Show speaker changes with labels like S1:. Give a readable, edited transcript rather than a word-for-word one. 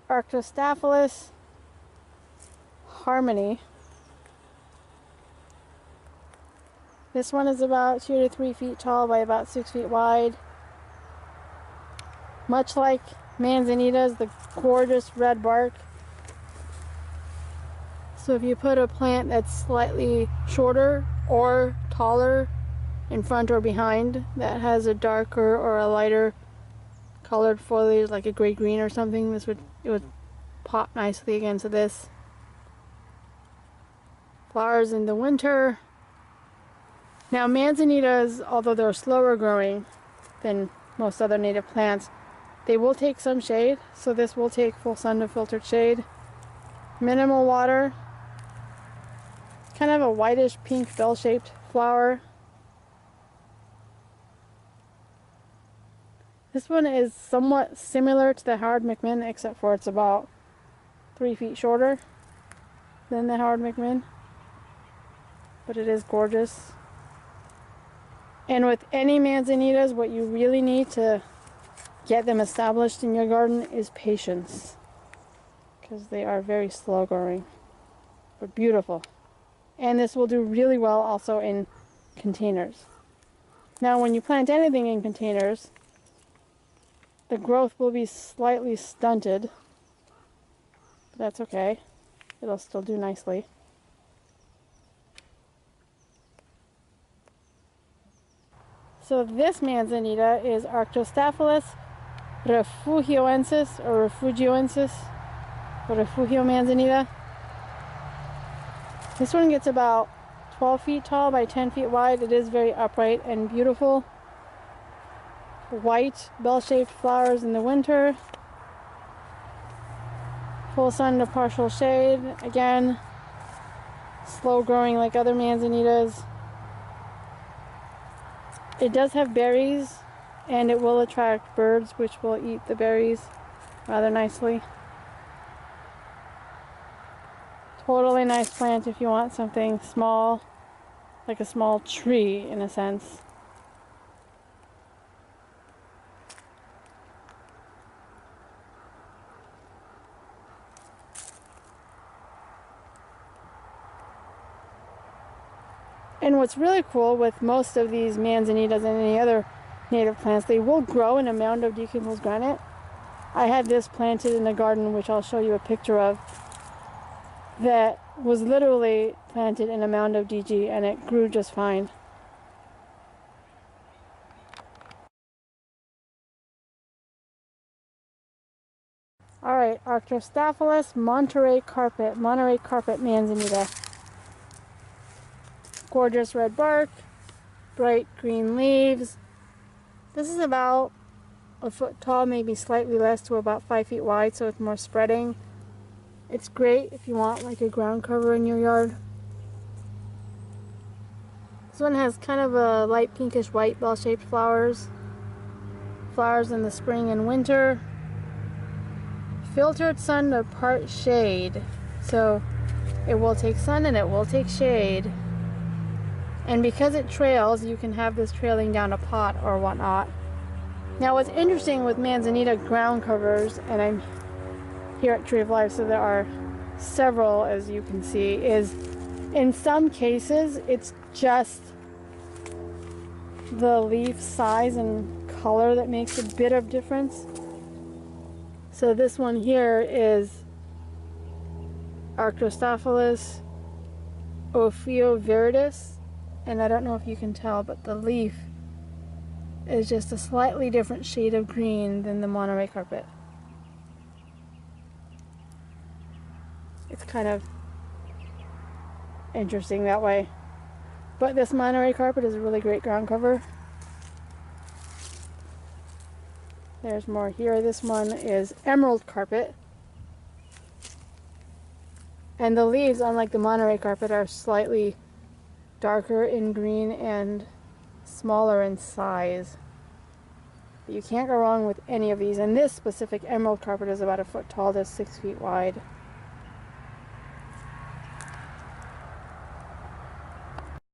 S1: Arctostaphylos Harmony. This one is about 2 to 3 feet tall by about 6 feet wide. Much like Manzanitas, the gorgeous red bark. So if you put a plant that's slightly shorter or taller in front or behind that has a darker or a lighter colored foliage, like a gray-green or something, it would pop nicely against this. Flowers in the winter. Now Manzanitas, although they're slower growing than most other native plants, they will take some shade, so this will take full sun to filtered shade. Minimal water. Kind of a whitish pink bell-shaped flower. This one is somewhat similar to the Howard McMinn, except for it's about 3 feet shorter than the Howard McMinn. But it is gorgeous. And with any Manzanitas, what you really need to get them established in your garden is patience, because they are very slow growing, but beautiful. And this will do really well also in containers. Now when you plant anything in containers, the growth will be slightly stunted, but that's okay. It'll still do nicely. So this Manzanita is Arctostaphylos refugioensis or refugioensis, or Refugio Manzanita. This one gets about 12 feet tall by 10 feet wide. It is very upright and beautiful. White bell-shaped flowers in the winter. Full sun to partial shade. Again, slow growing like other Manzanitas. It does have berries, and it will attract birds, which will eat the berries rather nicely. Totally nice plant if you want something small, like a small tree in a sense. And what's really cool with most of these Manzanitas and any other native plants, they will grow in a mound of decomposed granite. I had this planted in a garden, which I'll show you a picture of, that was literally planted in a mound of DG, and it grew just fine. Alright, Arctostaphylos Monterey carpet Manzanita. Gorgeous red bark, bright green leaves. This is about a foot tall, maybe slightly less, to about 5 feet wide, so it's more spreading. It's great if you want like a ground cover in your yard. This one has kind of a light pinkish white bell-shaped flowers. Flowers in the spring and winter. Filtered sun to part shade. So it will take sun and it will take shade. And because it trails, you can have this trailing down a pot or whatnot. Now what's interesting with Manzanita ground covers, and I'm here at Tree of Life, so there are several, as you can see, is in some cases it's just the leaf size and color that makes a bit of difference. So this one here is Arctostaphylos Ophioviridae, and I don't know if you can tell, but the leaf is just a slightly different shade of green than the Monterey carpet. It's kind of interesting that way. But this Monterey carpet is a really great ground cover. There's more here. This one is emerald carpet. And the leaves, unlike the Monterey carpet, are slightly darker in green and smaller in size. But you can't go wrong with any of these. And this specific emerald carpet is about a foot tall to 6 feet wide.